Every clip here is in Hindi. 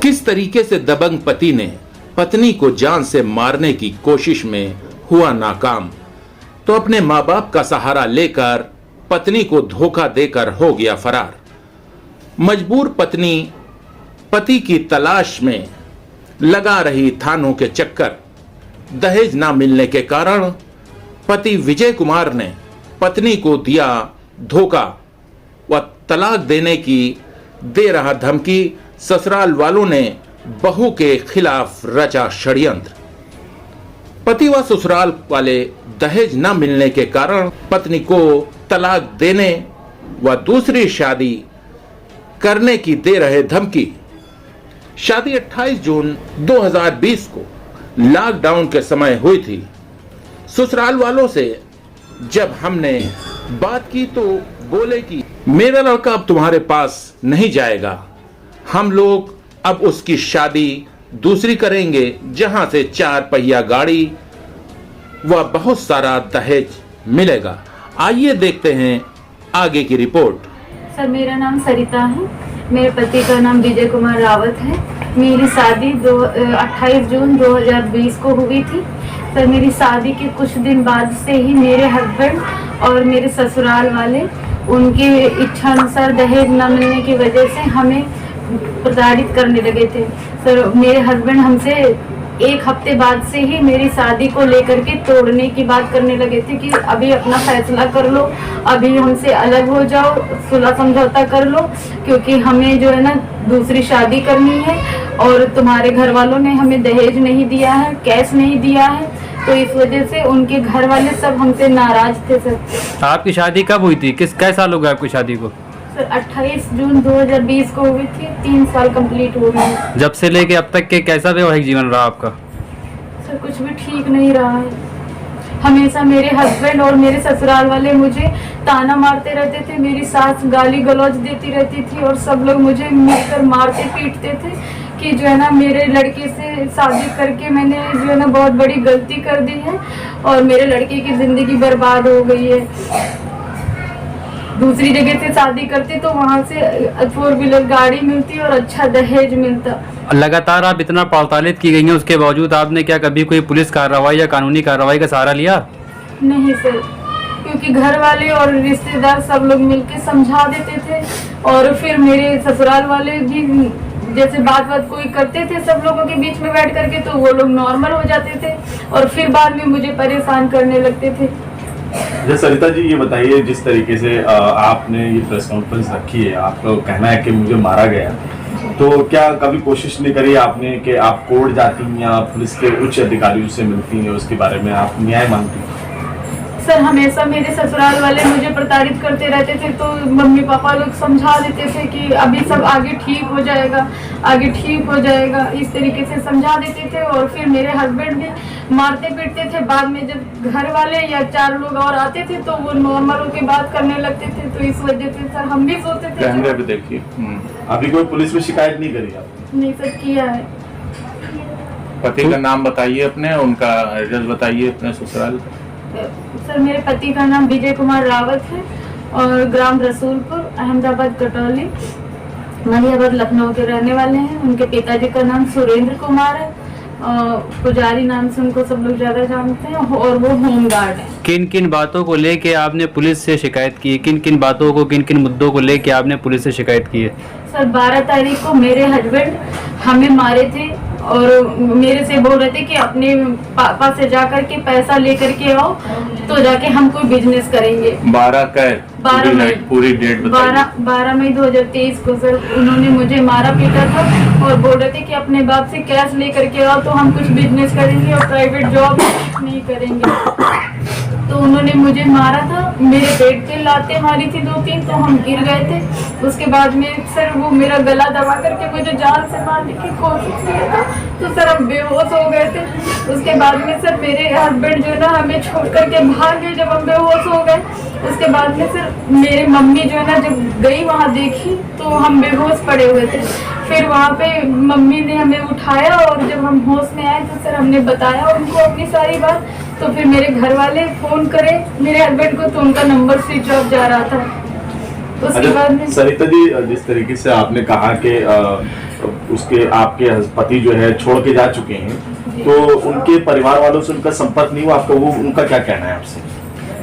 किस तरीके से दबंग पति ने पत्नी को जान से मारने की कोशिश में हुआ नाकाम, तो अपने मां बाप का सहारा लेकर पत्नी को धोखा देकर हो गया फरार। मजबूर पत्नी पति की तलाश में लगा रही थानों के चक्कर। दहेज ना मिलने के कारण पति विजय कुमार ने पत्नी को दिया धोखा व तलाक देने की दे रहा धमकी। ससुराल वालों ने बहू के खिलाफ रचा षड्यंत्र। पति व ससुराल वाले दहेज न मिलने के कारण पत्नी को तलाक देने व दूसरी शादी करने की दे रहे धमकी। शादी 28 जून 2020 को लॉकडाउन के समय हुई थी। ससुराल वालों से जब हमने बात की तो बोले कि मेरा लड़का अब तुम्हारे पास नहीं जाएगा, हम लोग अब उसकी शादी दूसरी करेंगे जहां से 4 पहिया गाड़ी व बहुत सारा दहेज मिलेगा। आइए देखते हैं आगे की रिपोर्ट। सर, मेरा नाम सरिता है, मेरे पति का नाम विजय कुमार रावत है। मेरी शादी 28 जून 2020 को हुई थी। सर, मेरी शादी के कुछ दिन बाद से ही मेरे हस्बैंड और मेरे ससुराल वाले उनकी इच्छा अनुसार दहेज न मिलने की वजह से हमें प्रताड़ित करने लगे थे। सर, मेरे हस्बैंड हमसे 1 हफ्ते बाद से ही मेरी शादी को लेकर के तोड़ने की बात करने लगे थे कि अभी अपना फैसला कर लो, अभी हमसे अलग हो जाओ, सुलह समझौता कर लो, क्योंकि हमें जो है ना दूसरी शादी करनी है और तुम्हारे घर वालों ने हमें दहेज नहीं दिया है, कैश नहीं दिया है, तो इस वजह से उनके घर वाले सब हमसे नाराज थे। सर, आपकी शादी कब हुई थी? कै साल हो गए आपकी शादी को? सर, 28 जून 2020 को हुई थी। 3 साल कंप्लीट हो गए। जब से लेके अब तक के कैसा वैवाहिक जीवन रहा आपका? सर, कुछ भी ठीक नहीं रहा है। हमेशा मेरे हस्बैंड और मेरे ससुराल वाले मुझे ताना मारते रहते थे, मेरी सास गाली गलौज देती रहती थी और सब लोग मुझे मिलकर मारते पीटते थे कि जो है ना मेरे लड़के से शादी करके मैंने जो है ना बहुत बड़ी गलती कर दी है और मेरे लड़के की जिंदगी बर्बाद हो गई है। दूसरी जगह से शादी करते तो वहाँ से 4 व्हीलर गाड़ी मिलती और अच्छा दहेज मिलता। लगातार आप इतना प्रताड़ित की गई हैं, उसके बावजूद आपने क्या कभी कोई पुलिस कार्रवाई या कानूनी कार्रवाई का सहारा लिया? नहीं सर, क्योंकि घर वाले और रिश्तेदार सब लोग मिलके समझा देते थे और फिर मेरे ससुराल वाले भी जैसे बात कोई करते थे सब लोगों के बीच में बैठ करके, तो वो लोग नॉर्मल हो जाते थे और फिर बाद में मुझे परेशान करने लगते थे। अच्छा सरिता जी, ये बताइए, जिस तरीके से आपने ये प्रेस कॉन्फ्रेंस रखी है, आपका कहना है कि मुझे मारा गया, तो क्या कभी कोशिश नहीं करी आपने कि आप कोर्ट जाती या पुलिस के उच्च अधिकारियों से मिलती हैं, उसके बारे में आप न्याय मांगती हैं? सर, हमेशा मेरे ससुराल वाले मुझे प्रताड़ित करते रहते थे, तो मम्मी पापा लोग समझा देते थे कि अभी सब आगे ठीक हो जाएगा, आगे ठीक हो जाएगा, इस तरीके से समझा देते थे। और फिर मेरे हस्बैंड भी मारते पीटते थे। बाद में जब घर वाले या 4 लोग और आते थे तो वो नॉर्मल होकर बात करने लगते थे, तो इस वजह से सर हम भी सोचते थे। कैमरे पे देखिए। अभी कोई पुलिस में शिकायत नहीं करी आपने? नहीं सर, किया है। पति का नाम बताइए, अपने उनका एड्रेस बताइए, अपने ससुराल। सर, मेरे पति का नाम विजय कुमार रावत है और ग्राम रसूलपुर, अहमदाबाद कटौली, मलियाबाद लखनऊ के रहने वाले हैं। उनके पिताजी का नाम सुरेंद्र कुमार है और पुजारी नाम से उनको सब लोग ज्यादा जानते हैं और वो होमगार्ड है। किन किन बातों को लेके आपने पुलिस से शिकायत की है? किन किन बातों को, किन किन मुद्दों को लेके आपने पुलिस से शिकायत की है? सर, 12 तारीख को मेरे हस्बैंड हमें मारे थे और मेरे से बोल रहे थे कि अपने पापा से जाकर के पैसा लेकर के आओ तो जाके हम कोई बिजनेस करेंगे। 12 मई पूरी डेट बताइए। 12 मई 2023 को सर उन्होंने मुझे मारा पीटा था और बोल रहे थे कि अपने बाप से कैश लेकर के आओ तो हम कुछ बिजनेस करेंगे और प्राइवेट जॉब नहीं करेंगे। तो उन्होंने मुझे मारा था, मेरे पेट पे लाते मारी थी 2-3, तो हम गिर गए थे। उसके बाद में सर वो मेरा गला दबा करके मुझे जान से मारने की कोशिश किया था, तो सर हम बेहोश हो गए थे। उसके बाद में सर मेरे हस्बैंड जो है ना हमें छोड़ करके भाग गए जब हम बेहोश हो गए। उसके बाद में सर मेरी मम्मी जो है ना जब गई वहाँ देखी तो हम बेहोश पड़े हुए थे। फिर वहाँ पे मम्मी ने हमें उठाया और जब हम होश में आए तो सर हमने बताया उनको अपनी सारी बात। तो फिर मेरे घर वाले फ़ोन करे मेरे हस्बैंड को तो उनका नंबर स्विच ऑफ जा रहा था। उसके बाद में सरिता जी, जिस तरीके से आपने कहा कि उसके आपके पति जो है छोड़ के जा चुके हैं, तो उनके परिवार वालों से उनका संपर्क नहीं हुआ आपका, वो उनका क्या कहना है आपसे?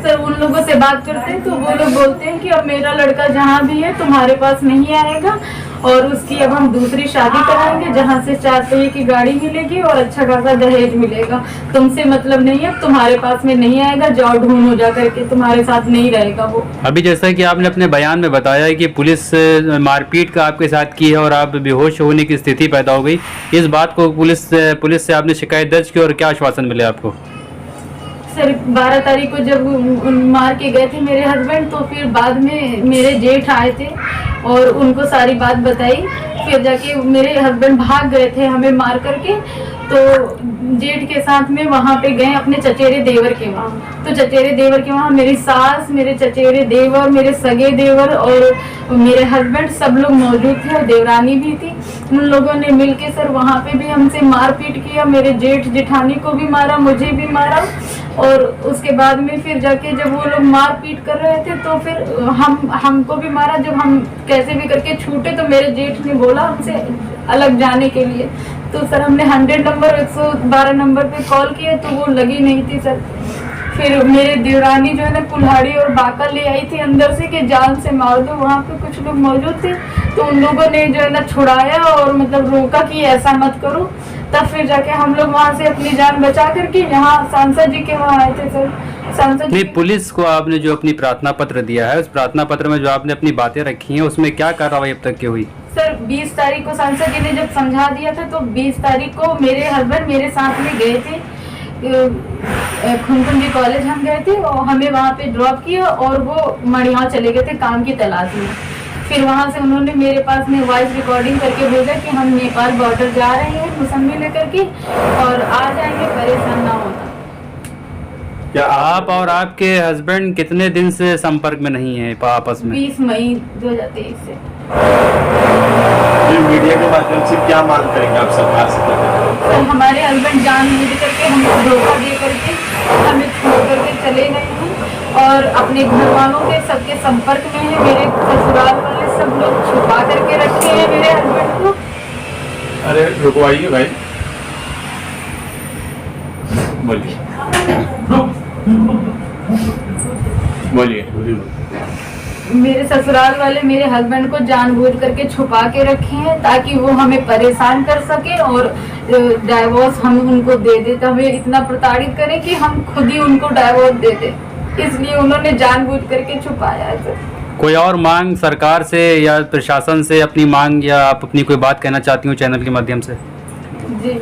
सर उन लोगों से बात करते हैं तो वो लोग बोलते हैं कि अब मेरा लड़का जहाँ भी है तुम्हारे पास नहीं आएगा और उसकी अब हम दूसरी शादी कराएंगे जहाँ से 4 पहिए की गाड़ी मिलेगी और अच्छा खासा दहेज मिलेगा। तुमसे मतलब नहीं है, तुम्हारे पास में नहीं आएगा, जाओ ढूंढ हो जा करके, तुम्हारे साथ नहीं रहेगा वो। अभी जैसा कि आपने अपने बयान में बताया है कि पुलिस मारपीट का आपके साथ की है और आप बेहोश होने की स्थिति पैदा हो गई, इस बात को पुलिस से आपने शिकायत दर्ज की और क्या आश्वासन मिले आपको? सर 12 तारीख को जब मार के गए थे मेरे हस्बैंड, तो फिर बाद में मेरे जेठ आए थे और उनको सारी बात बताई। फिर जाके मेरे हस्बैंड भाग गए थे हमें मार करके, तो जेठ के साथ में वहाँ पे गए अपने चचेरे देवर के वहाँ। तो चचेरे देवर के वहाँ मेरी सास, मेरे चचेरे देवर, मेरे सगे देवर और मेरे हस्बैंड सब लोग मौजूद थे और देवरानी भी थी। उन लोगों ने मिलके सर वहाँ पे भी हमसे मारपीट किया, मेरे जेठ जेठानी को भी मारा, मुझे भी मारा। और उसके बाद में फिर जाके जब वो लोग मारपीट कर रहे थे तो फिर हमको भी मारा। जब हम कैसे भी करके छूटे तो मेरे जेठ ने बोला हमसे अलग जाने के लिए, तो सर हमने 100 नंबर 112 नंबर पे कॉल किया तो वो लगी नहीं थी सर। फिर मेरे देवरानी जो है ना कुल्हाड़ी और बाका ले आई थी अंदर से कि जान से मार दो। वहाँ पे कुछ लोग मौजूद थे तो उन लोगों ने जो है ना छुड़ाया और मतलब रोका कि ऐसा मत करो। तब फिर जाके हम लोग वहाँ से अपनी जान बचा करके यहाँ सांसद जी के वहाँ आए थे सर। सांसद जी पुलिस को आपने जो अपनी प्रार्थना पत्र दिया है, उस प्रार्थना पत्र में जो आपने अपनी बातें रखी हैं उसमें क्या कार्रवाई अब तक की हुई? सर 20 तारीख को सांसद जी ने जब समझा दिया था तो 20 तारीख को मेरे हस्बैंड मेरे साथ में गए थे, खुनकुंजी कॉलेज हम गए थे और हमें वहाँ पे ड्रॉप किया और वो मड़िया चले गए थे काम की तलाश में। फिर वहाँ से उन्होंने मेरे पास में वॉइस रिकॉर्डिंग करके भेजा कि हम नेपाल बॉर्डर जा रहे हैं मौसमी लेकर के और आ जाएंगे, परेशान ना होना। क्या आप और आपके हस्बैंड कितने दिन से संपर्क में नहीं है आपस में? 20 मई 2023 से। मीडिया के माध्यम से क्या मांग करेंगे आप सरकार से? सर हमारे हस्बैंड जान बूझ करके हमको धोखा दे करके हमें छोड़ करके चले गए हैं और अपने घर वालों के सबके संपर्क में है। मेरे ससुराल वाले सब लोग छुपा करके रखे हैं मेरे हस्बैंड को। अरे रुकवाइए भाई, बोलिए बोलिए। मेरे ससुराल वाले मेरे हस्बैंड को जानबूझ करके छुपा के रखे हैं ताकि वो हमें परेशान कर सके और डाइवोर्स हम उनको दे दे, तो हमें इतना प्रताड़ित करें कि हम खुद ही उनको डाइवोर्स दे दे, इसलिए उन्होंने जानबूझ करके छुपाया है सर। कोई और मांग सरकार से या प्रशासन से अपनी मांग या आप अपनी कोई बात कहना चाहती हूँ चैनल के माध्यम से? जी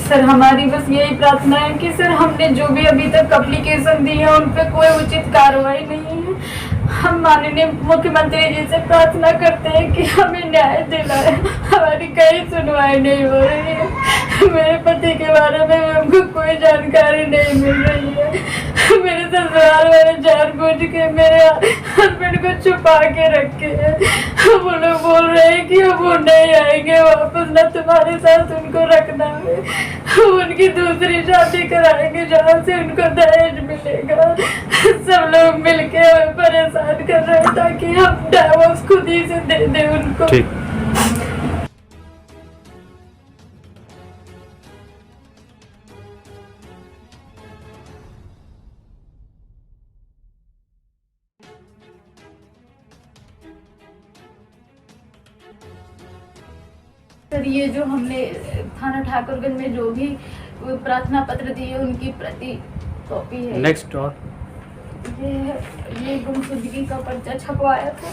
सर हमारी बस यही प्रार्थना है कि सर हमने जो भी अभी तक एप्लीकेशन दी है उन पर कोई उचित कार्रवाई नहीं है। हम माननीय मुख्यमंत्री जी से प्रार्थना करते हैं कि हमें न्याय दिलाए, हमारी कहीं सुनवाई नहीं हो रही है। मेरे पति के बारे में हमको कोई जानकारी नहीं मिल रही है। मेरे ससुराल वाले जानबूझ के मेरे हस्बैंड को छुपा के रखे हैं। वो लोग बोल रहे हैं कि वो नहीं आएंगे वापस, ना तुम्हारे साथ उनको रखना है, उनकी दूसरी शादी कराएंगे जहाँ से उनको दहेज मिलेगा। सब लोग मिलके हमें परेशान कर रहे हैं ताकि हम डाइवोर्स खुद ही से दे दें उनको। ठीक। सर ये जो हमने थाना ठाकुरगंज में जो भी प्रार्थना पत्र दी है उनकी प्रति कॉपी है। नेक्स्ट और ये गुमशुदगी का पर्चा छपवाया था,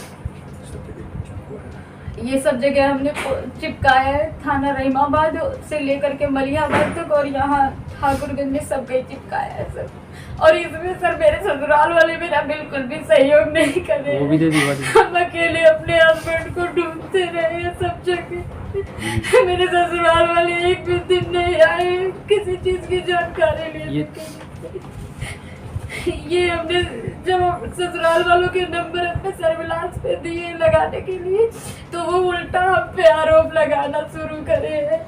ये सब जगह हमने चिपकाया है, थाना रहीमाबाद से लेकर के मलियाबाद तक और यहाँ ठाकुरगंज में सब कहीं चिपकाया है सर। और इसमें सर मेरे ससुराल वाले मेरा बिल्कुल भी सहयोग नहीं कर रहे हैं। हम अकेले अपने हस्बैंड को ढूंढते रहे हैं सब जगह। मेरे ससुराल वाले एक भी दिन नहीं आए किसी चीज की जानकारी लेने। ये हमने जब ससुराल वालों के नंबर अपने सर्विलांस पे दिए लगाने के लिए तो वो उल्टा हम पे आरोप लगाना शुरू करे हैं।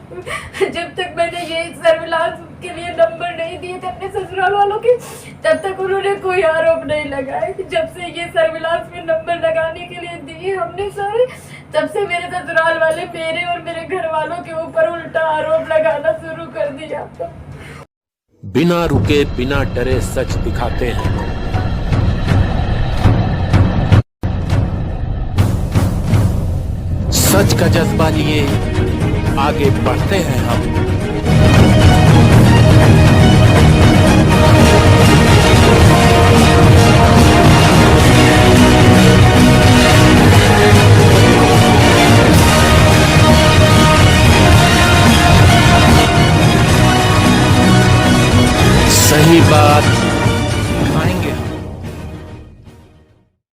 जब तक मैंने ये सर्विलांस के लिए नंबर नहीं दिए थे अपने ससुराल वालों के, तब तक उन्होंने कोई आरोप नहीं लगाया। जब से ये सर्विलांस में नंबर लगाने के लिए दिए हमने सारे, तब से मेरे ससुराल वाले मेरे और मेरे घर वालों के ऊपर उल्टा आरोप लगाना शुरू कर दिया। बिना रुके बिना डरे सच दिखाते हैं। सच का जज्बा लिए आगे बढ़ते हैं हम।